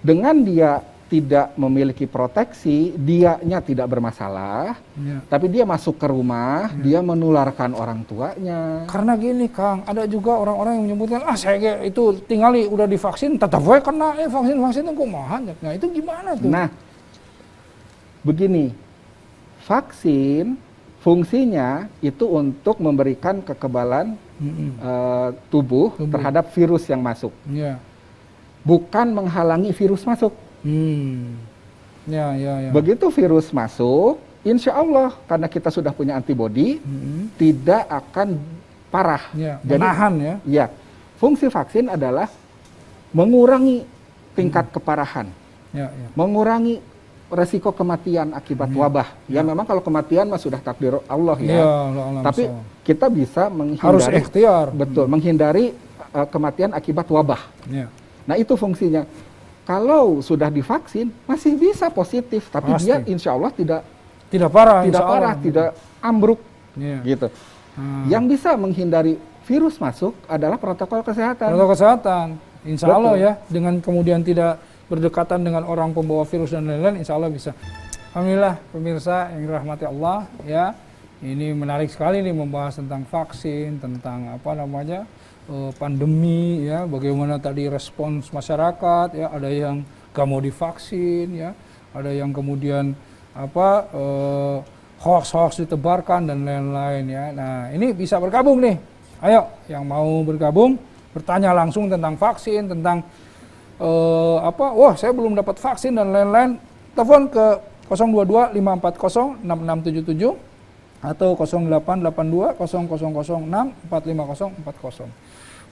Dengan dia tidak memiliki proteksi, dianya tidak bermasalah, tapi dia masuk ke rumah, dia menularkan orang tuanya. Karena gini Kang, ada juga orang-orang yang menyebutkan, saya itu tinggali udah divaksin, tetap aja kena vaksin itu kok mahal. Nah itu gimana tuh? Nah, begini, vaksin fungsinya itu untuk memberikan kekebalan tubuh terhadap virus yang masuk, bukan menghalangi virus masuk. Begitu virus masuk, insya Allah karena kita sudah punya antibodi, tidak akan parah. Jadi menahan ya. Fungsi vaksin adalah mengurangi tingkat keparahan, mengurangi resiko kematian akibat wabah. Ya memang kalau kematian mah sudah takdir Allah ya. Tapi kita bisa menghindari, harus ikhtiar. Betul, menghindari kematian akibat wabah. Nah itu fungsinya. Kalau sudah divaksin masih bisa positif, tapi dia insya Allah tidak parah, tidak ambruk, gitu. Yang bisa menghindari virus masuk adalah protokol kesehatan. Protokol kesehatan, insya Allah ya, dengan kemudian tidak berdekatan dengan orang pembawa virus dan lain-lain, insya Allah bisa. Alhamdulillah pemirsa yang dirahmati Allah ya, ini menarik sekali nih membahas tentang vaksin, tentang pandemi ya, bagaimana tadi respons masyarakat ya, ada yang gak mau divaksin ya, ada yang kemudian hoax hoax ditebarkan dan lain-lain ya. Nah ini bisa bergabung nih, ayo yang mau bergabung bertanya langsung tentang vaksin, tentang saya belum dapat vaksin dan lain-lain, telepon ke 022 540 6677 atau 0882 0006 45040.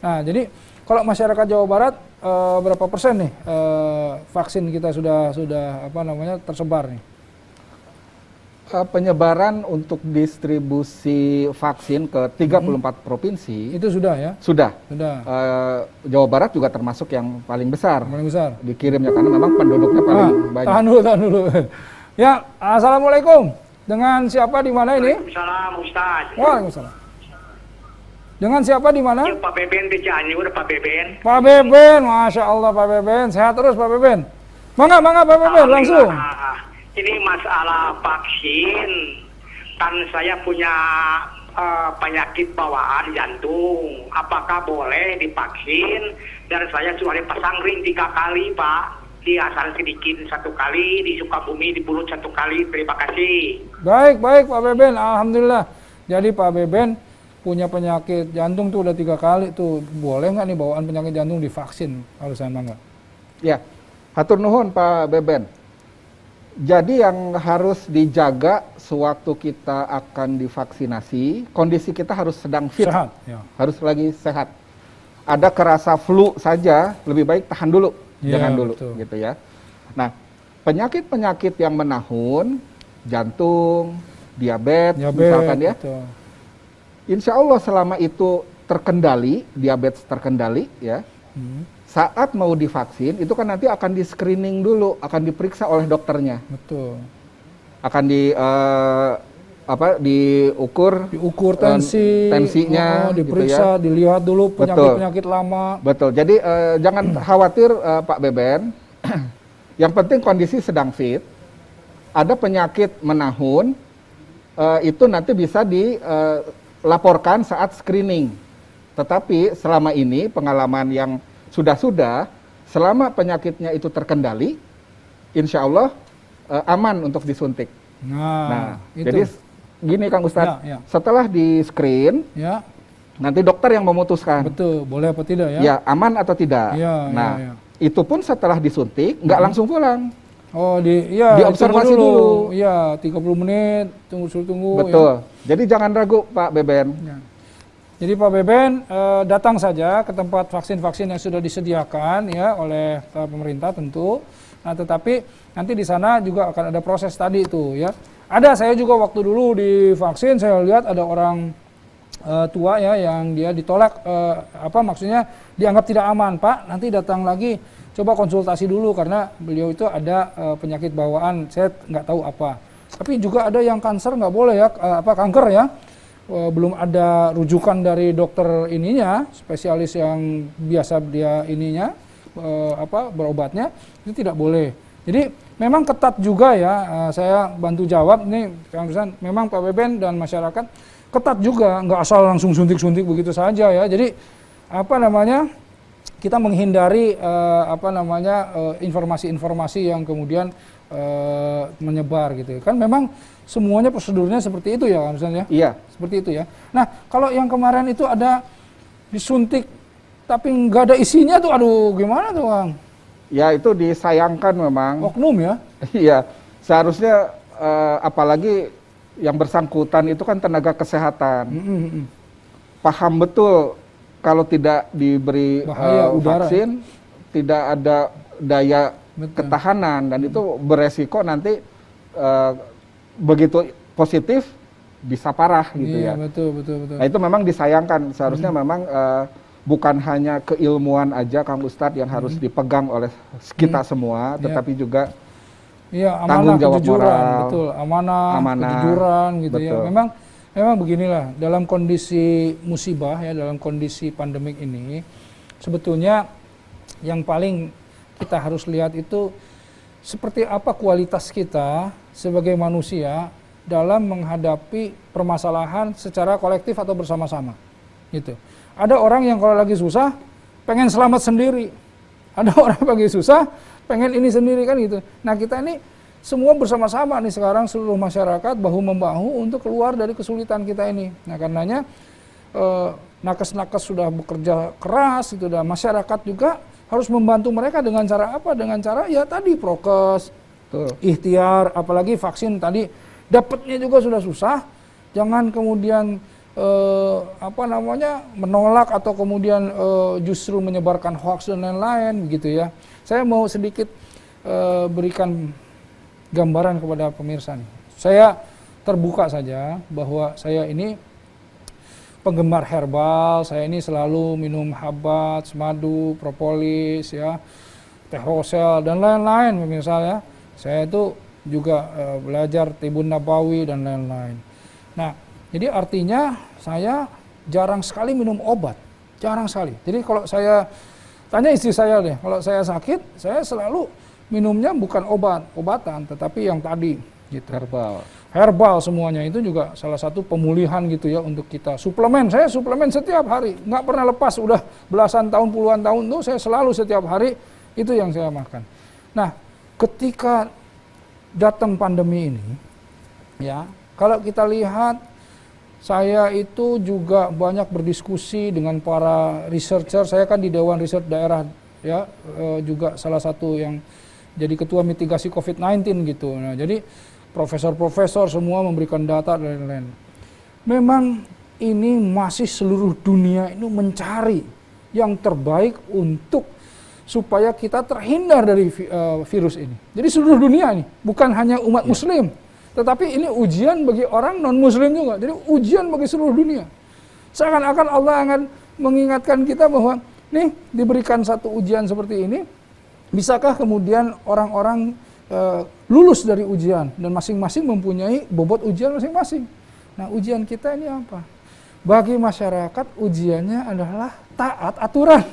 Nah, jadi kalau masyarakat Jawa Barat berapa persen nih vaksin kita sudah tersebar nih? Penyebaran untuk distribusi vaksin ke 34 provinsi itu sudah ya? Sudah. Jawa Barat juga termasuk yang paling besar. Dikirimnya karena memang penduduknya paling banyak. Tahan dulu. Ya, assalamualaikum. Dengan siapa di mana ini? Waalaikumsalam, Ustaz. Waalaikumsalam. Dengan siapa di mana? Pak Beben di Cianjur, Pak Beben. Pak Beben, Masya Allah Pak Beben. Sehat terus Pak Beben. Mangga Pak Beben, langsung. Ini masalah vaksin. Kan saya punya penyakit bawaan jantung. Apakah boleh divaksin? Dan saya sudah dipasang ring 3 kali, Pak. Di asal sedikit 1 kali, di Sukabumi, di Bulut 1 kali. Terima kasih. Baik Pak Beben, alhamdulillah. Jadi Pak Beben punya penyakit jantung tuh udah 3 kali tuh, boleh nggak nih bawaan penyakit jantung divaksin kalau saya mangga? Ya, hatur nuhun Pak Beben. Jadi yang harus dijaga sewaktu kita akan divaksinasi, kondisi kita harus sedang fit, Sehat, ya. harus lagi sehat. Ada kerasa flu saja, lebih baik tahan dulu, Ya, jangan dulu, betul. gitu ya. Nah, penyakit-penyakit yang menahun, jantung, diabetes, misalkan ya, betul. insya Allah selama itu terkendali, diabetes terkendali, ya, saat mau divaksin itu kan nanti akan di screening dulu, akan diperiksa oleh dokternya, Betul. akan diukur tensinya, tensinya, diperiksa, gitu ya. dilihat dulu Betul. penyakit-penyakit lama. Betul. Jadi jangan khawatir Pak Beben. Yang penting kondisi sedang fit. Ada penyakit menahun, itu nanti bisa dilaporkan saat screening. Tetapi selama ini pengalaman yang sudah, selama penyakitnya itu terkendali, insya Allah aman untuk disuntik. Nah, itu. jadi gini Kang Ustadz, Ya, ya. setelah di screen, Ya, nanti dokter yang memutuskan, betul. Boleh apa tidak ya? ya aman atau tidak. Ya, Nah, ya, ya. itu pun setelah disuntik, nggak langsung pulang. Oh, Diobservasi ditunggu dulu. Iya, 30 menit, tunggu. Betul. Ya. Jadi jangan ragu Pak Beben. Ya. Jadi Pak Beben datang saja ke tempat vaksin-vaksin yang sudah disediakan ya oleh pemerintah tentu. Nah, tetapi nanti di sana juga akan ada proses tadi itu ya. Ada, saya juga waktu dulu divaksin saya lihat ada orang tua ya yang dia ditolak maksudnya dianggap tidak aman. Pak, nanti datang lagi coba konsultasi dulu karena beliau itu ada penyakit bawaan, saya nggak tahu apa. Tapi juga ada yang kanker nggak boleh ya, kanker ya. Belum ada rujukan dari dokter ininya, spesialis yang biasa dia ininya berobatnya, itu tidak boleh. Jadi memang ketat juga ya, saya bantu jawab nih Kang Rusan, memang Pak Beben dan masyarakat ketat juga, nggak asal langsung suntik-suntik begitu saja ya. Jadi kita menghindari informasi-informasi yang kemudian menyebar gitu. Kan memang semuanya prosedurnya seperti itu ya, misalnya. Iya. Seperti itu ya. Nah, kalau yang kemarin itu ada disuntik tapi nggak ada isinya tuh, aduh gimana tuh Kang? Ya itu disayangkan memang. Oknum ya? Iya. Seharusnya apalagi yang bersangkutan itu kan tenaga kesehatan. Paham betul kalau tidak diberi vaksin, tidak ada daya ketahanan dan itu beresiko nanti begitu positif bisa parah gitu ya. Betul. Nah itu memang disayangkan. Seharusnya memang bukan hanya keilmuan aja Kang Ustadz yang harus dipegang oleh kita semua, tetapi juga tanggung jawab kejujuran, moral, betul, amanah, kejujuran gitu betul. ya. Memang beginilah, dalam kondisi musibah ya, dalam kondisi pandemik ini, sebetulnya yang paling kita harus lihat itu seperti apa kualitas kita sebagai manusia dalam menghadapi permasalahan secara kolektif atau bersama-sama. Gitu. Ada orang yang kalau lagi susah pengen selamat sendiri. Ada orang lagi susah pengen ini sendiri kan gitu. Nah, kita ini semua bersama-sama nih sekarang seluruh masyarakat bahu-membahu untuk keluar dari kesulitan kita ini. Nah, karenanya nakes-nakes sudah bekerja keras itu, dan masyarakat juga harus membantu mereka dengan cara apa? Dengan cara ya tadi prokes, ikhtiar, apalagi vaksin tadi dapatnya juga sudah susah. Jangan kemudian menolak atau kemudian justru menyebarkan hoax dan lain-lain gitu ya. Saya mau sedikit berikan gambaran kepada pemirsa nih. Saya terbuka saja bahwa saya ini penggemar herbal, saya ini selalu minum habat, madu, propolis ya, teh rosel dan lain-lain pemirsa ya. Saya itu juga belajar Tibun Nabawi dan lain-lain. Nah, jadi artinya saya jarang sekali minum obat, jarang sekali. Jadi kalau saya tanya istri saya deh, kalau saya sakit, saya selalu minumnya bukan obatan, tetapi yang tadi gitu. Herbal semuanya itu juga salah satu pemulihan gitu ya untuk kita. Suplemen, saya suplemen setiap hari, nggak pernah lepas, udah belasan tahun, puluhan tahun tuh saya selalu setiap hari itu yang saya makan. Nah, ketika datang pandemi ini, ya kalau kita lihat Saya itu juga banyak berdiskusi dengan para researcher. Saya kan di Dewan Riset Daerah ya, juga salah satu yang jadi ketua mitigasi COVID-19 gitu. Nah, jadi profesor-profesor semua memberikan data dan lain-lain. Memang ini masih seluruh dunia itu mencari yang terbaik untuk supaya kita terhindar dari virus ini. Jadi seluruh dunia ini, bukan hanya umat muslim, tetapi ini ujian bagi orang non-muslim juga. Jadi ujian bagi seluruh dunia. Seakan-akan Allah akan mengingatkan kita bahwa nih diberikan satu ujian seperti ini, bisakah kemudian orang-orang lulus dari ujian dan masing-masing mempunyai bobot ujian masing-masing. Nah, ujian kita ini apa? Bagi masyarakat ujiannya adalah taat aturan.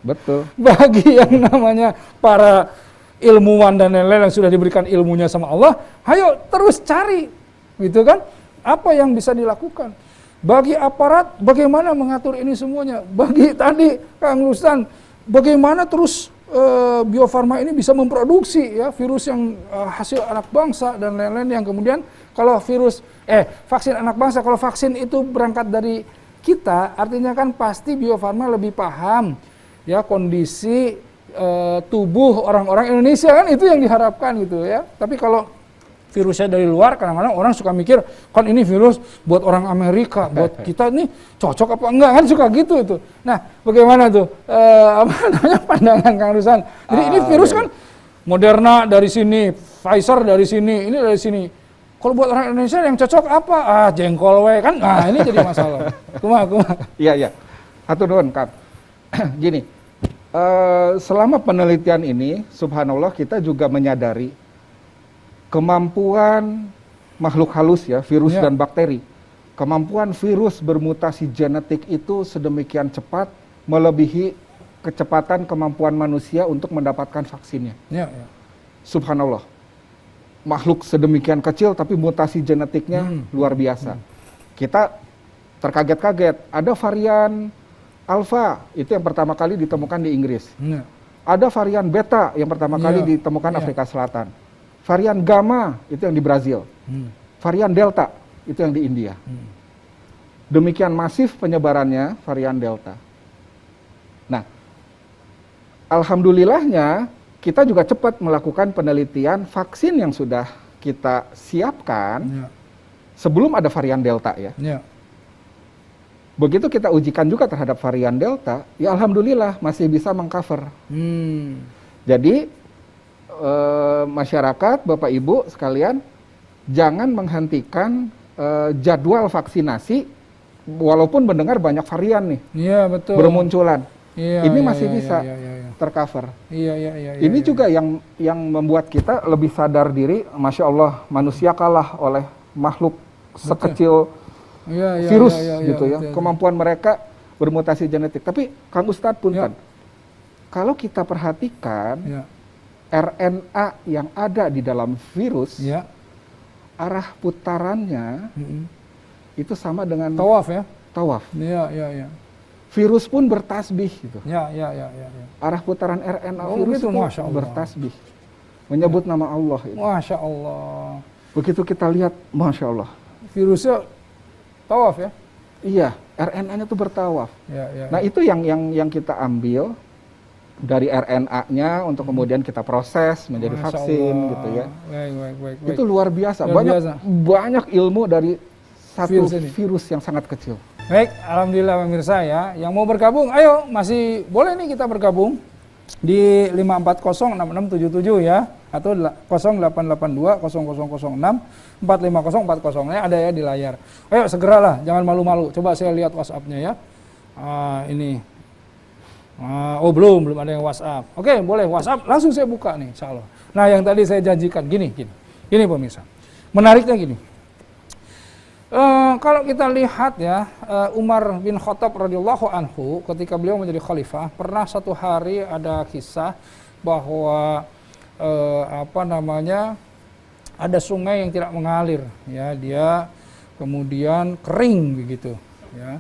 Betul. Bagi yang namanya para ilmuwan dan lain-lain yang sudah diberikan ilmunya sama Allah, ayo terus cari, gitu kan? Apa yang bisa dilakukan? Bagi aparat, bagaimana mengatur ini semuanya? Bagi tadi Kang Rustan, bagaimana terus Bio Farma ini bisa memproduksi ya virus yang hasil anak bangsa dan lain-lain, yang kemudian kalau vaksin anak bangsa, kalau vaksin itu berangkat dari kita, artinya kan pasti Bio Farma lebih paham ya kondisi tubuh orang-orang Indonesia, kan itu yang diharapkan gitu ya. Tapi kalau virusnya dari luar, kadang-kadang orang suka mikir kan ini virus buat orang Amerika, buat kita ini cocok apa enggak, kan suka gitu itu. Nah, bagaimana tuh pandangan Kang Rustan? Jadi ini virus kan Moderna dari sini, Pfizer dari sini, ini dari sini. Kalau buat orang Indonesia yang cocok apa? Jengkol we kan. Nah, ini jadi masalah. Kumaha. Iya. Hatur nuhun, Kang. Gini, selama penelitian ini, subhanallah kita juga menyadari kemampuan makhluk halus ya, virus dan bakteri. Kemampuan virus bermutasi genetik itu sedemikian cepat, melebihi kecepatan kemampuan manusia untuk mendapatkan vaksinnya. Ya. Subhanallah. Makhluk sedemikian kecil tapi mutasi genetiknya luar biasa. Kita terkaget-kaget, ada varian Alpha, itu yang pertama kali ditemukan di Inggris. Ada varian Beta yang pertama kali ditemukan Afrika Selatan. Varian Gamma itu yang di Brazil. Varian Delta itu yang di India. Demikian masif penyebarannya varian Delta. Nah, alhamdulillahnya kita juga cepat melakukan penelitian vaksin yang sudah kita siapkan sebelum ada varian Delta ya. Begitu kita ujikan juga terhadap varian Delta, ya alhamdulillah masih bisa mengcover. Jadi masyarakat, Bapak Ibu sekalian, jangan menghentikan jadwal vaksinasi walaupun mendengar banyak varian nih bermunculan. Ini masih bisa tercover. Ini juga yang membuat kita lebih sadar diri. Masya Allah, manusia kalah oleh makhluk sekecil virus gitu ya. Kemampuan mereka bermutasi genetik. Tapi Kang Ustadz punten, kalau kita perhatikan RNA yang ada di dalam virus, arah putarannya itu sama dengan tawaf ya. Tawaf. Iya. Virus pun bertasbih gitu. Ya. Arah putaran RNA virus itu itu bertasbih, menyebut nama Allah. Itu. Masya Allah. Begitu kita lihat, Masya Allah. Virusnya tawaf ya? Iya, RNA-nya itu bertawaf. Nah itu yang kita ambil dari RNA-nya untuk kemudian kita proses menjadi vaksin gitu ya. Baik. Itu luar biasa. Banyak ilmu dari satu virus yang sangat kecil. Baik, alhamdulillah pemirsa ya. Yang mau bergabung, ayo masih boleh nih kita bergabung di 5406677 ya, atau 0882 0006 45040 ya, ada ya di layar. Ayo segeralah, jangan malu-malu. Coba saya lihat WhatsApp-nya ya. Ini. Belum ada yang WhatsApp. Oke, boleh WhatsApp, langsung saya buka nih, insya Allah. Nah, yang tadi saya janjikan gini pemirsa. Menariknya gini. Kalau kita lihat ya, Umar bin Khattab radhiyallahu anhu ketika beliau menjadi khalifah, pernah satu hari ada kisah bahwa ada sungai yang tidak mengalir ya, dia kemudian kering begitu ya.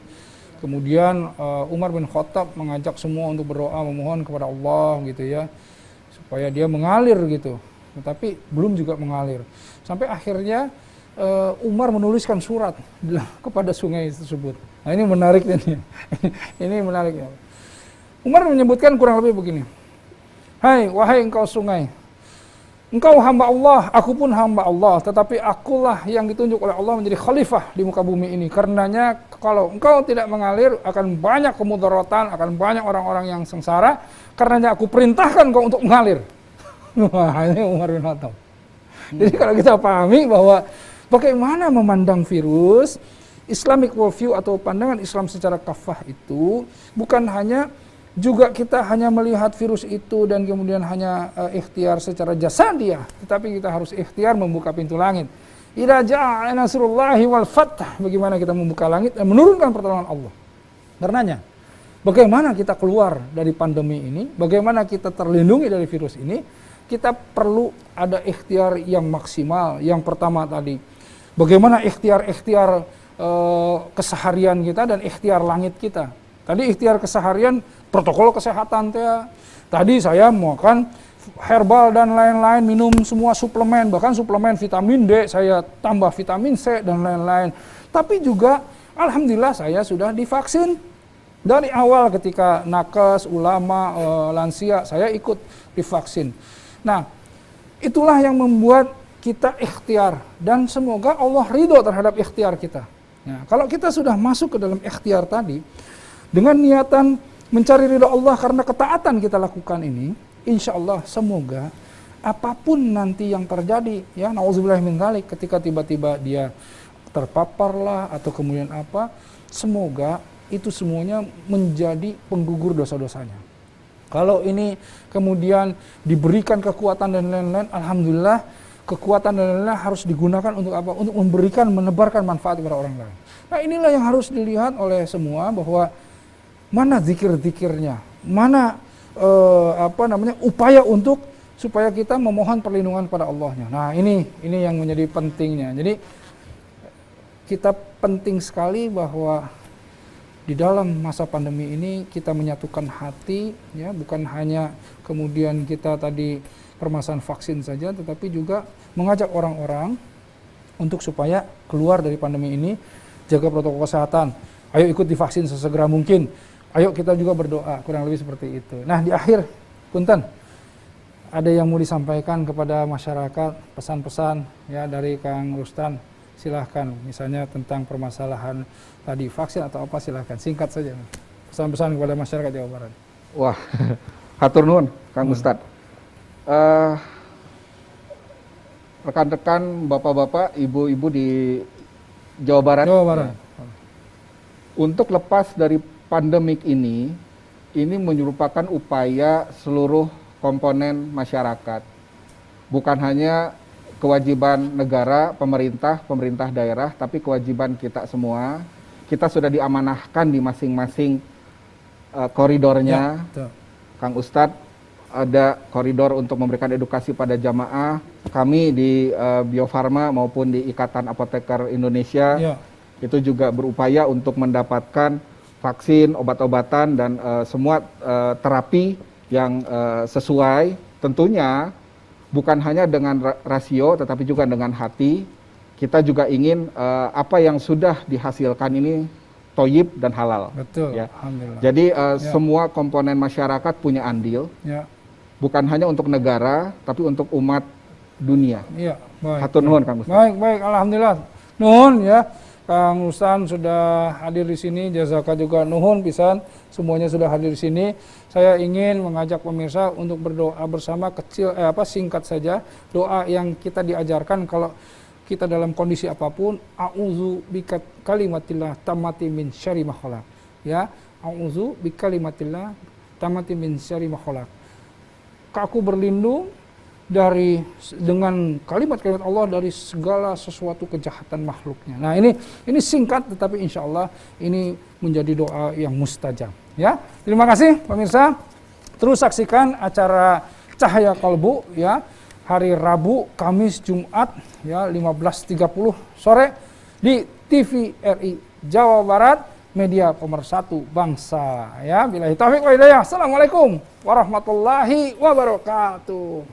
Kemudian Umar bin Khattab mengajak semua untuk berdoa memohon kepada Allah gitu ya, supaya dia mengalir gitu. Tetapi belum juga mengalir. Sampai akhirnya Umar menuliskan surat kepada sungai tersebut. Nah ini menarik ini. Ini menarik. Umar menyebutkan kurang lebih begini. Hai, wahai engkau sungai, engkau hamba Allah, aku pun hamba Allah, tetapi akulah yang ditunjuk oleh Allah menjadi khalifah di muka bumi ini. Karenanya kalau engkau tidak mengalir, akan banyak kemudaratan, akan banyak orang-orang yang sengsara. Karenanya aku perintahkan kau untuk mengalir. Wah, ini Umar bin Khattab. Jadi kalau kita pahami bahwa bagaimana memandang virus, Islamic worldview atau pandangan Islam secara kafah itu bukan hanya juga kita hanya melihat virus itu dan kemudian hanya ikhtiar secara jasadiah, tetapi kita harus ikhtiar membuka pintu langit. Idza jaa nasrullahi wal fath, bagaimana kita membuka langit dan menurunkan pertolongan Allah. Karenanya, bagaimana kita keluar dari pandemi ini, bagaimana kita terlindungi dari virus ini, kita perlu ada ikhtiar yang maksimal. Yang pertama tadi, bagaimana ikhtiar keseharian kita dan ikhtiar langit kita. Tadi ikhtiar keseharian, protokol kesehatan tadi saya makan herbal dan lain-lain, minum semua suplemen, bahkan suplemen vitamin D, saya tambah vitamin C dan lain-lain. Tapi juga alhamdulillah saya sudah divaksin. Dari awal ketika nakes, ulama, lansia, saya ikut divaksin. Nah, itulah yang membuat kita ikhtiar dan semoga Allah ridho terhadap ikhtiar kita. Nah, kalau kita sudah masuk ke dalam ikhtiar tadi, dengan niatan mencari ridha Allah karena ketaatan kita lakukan ini, insya Allah semoga apapun nanti yang terjadi, ya nauzubillah min dzalik, ketika tiba-tiba dia terpaparlah atau kemudian apa, semoga itu semuanya menjadi penggugur dosa-dosanya. Kalau ini kemudian diberikan kekuatan dan lain-lain, alhamdulillah kekuatan dan lain-lain harus digunakan untuk apa? Untuk memberikan, menebarkan manfaat kepada orang lain. Nah inilah yang harus dilihat oleh semua, bahwa mana zikir-zikirnya, mana upaya untuk supaya kita memohon perlindungan pada Allahnya. Nah ini yang menjadi pentingnya. Jadi kita penting sekali bahwa di dalam masa pandemi ini kita menyatukan hati, ya bukan hanya kemudian kita tadi permasalahan vaksin saja, tetapi juga mengajak orang-orang untuk supaya keluar dari pandemi ini, jaga protokol kesehatan. Ayo ikut divaksin sesegera mungkin. Ayo kita juga berdoa, kurang lebih seperti itu. Nah di akhir, punten, ada yang mau disampaikan kepada masyarakat, pesan-pesan ya dari Kang Rustan, silahkan. Misalnya tentang permasalahan tadi vaksin atau apa, silahkan, singkat saja. Pesan-pesan kepada masyarakat Jawa Barat. Wah, hatur nuhun Kang Ustadz. Rekan-rekan, bapak-bapak, ibu-ibu di Jawa Barat. Ya. Untuk lepas dari pandemik ini merupakan upaya seluruh komponen masyarakat. Bukan hanya kewajiban negara, pemerintah daerah, tapi kewajiban kita semua. Kita sudah diamanahkan di masing-masing koridornya. Ya, Kang Ustadz, ada koridor untuk memberikan edukasi pada jamaah. Kami di Bio Farma maupun di Ikatan Apoteker Indonesia, ya, itu juga berupaya untuk mendapatkan vaksin, obat-obatan, dan semua terapi yang sesuai. Tentunya bukan hanya dengan rasio, tetapi juga dengan hati. Kita juga ingin apa yang sudah dihasilkan ini toyib dan halal. Betul, ya. Alhamdulillah. Jadi semua komponen masyarakat punya andil, ya, bukan hanya untuk negara, tapi untuk umat dunia. Iya, baik. Hatur nuhun, Kang Ustaz. Baik, alhamdulillah. Nuhun ya. Kang Rustan sudah hadir di sini, Jazaka juga nuhun pisan, semuanya sudah hadir di sini. Saya ingin mengajak pemirsa untuk berdoa bersama, singkat saja, doa yang kita diajarkan kalau kita dalam kondisi apapun. A'udzu bikalimatillah tammati min syarri ma khalaq. Ya, a'udzu bikalimatillah tammati min syarri ma khalaq. Aku berlindung dengan kalimat-kalimat Allah dari segala sesuatu kejahatan makhluknya. Nah ini singkat, tetapi insya Allah ini menjadi doa yang mustajab. Ya, terima kasih pemirsa. Terus saksikan acara Cahaya Kalbu ya, hari Rabu, Kamis, Jumat ya 15.30 sore di TVRI Jawa Barat, media pemersatu bangsa. Ya, billahi taufiq wa hidayah. Assalamualaikum warahmatullahi wabarakatuh.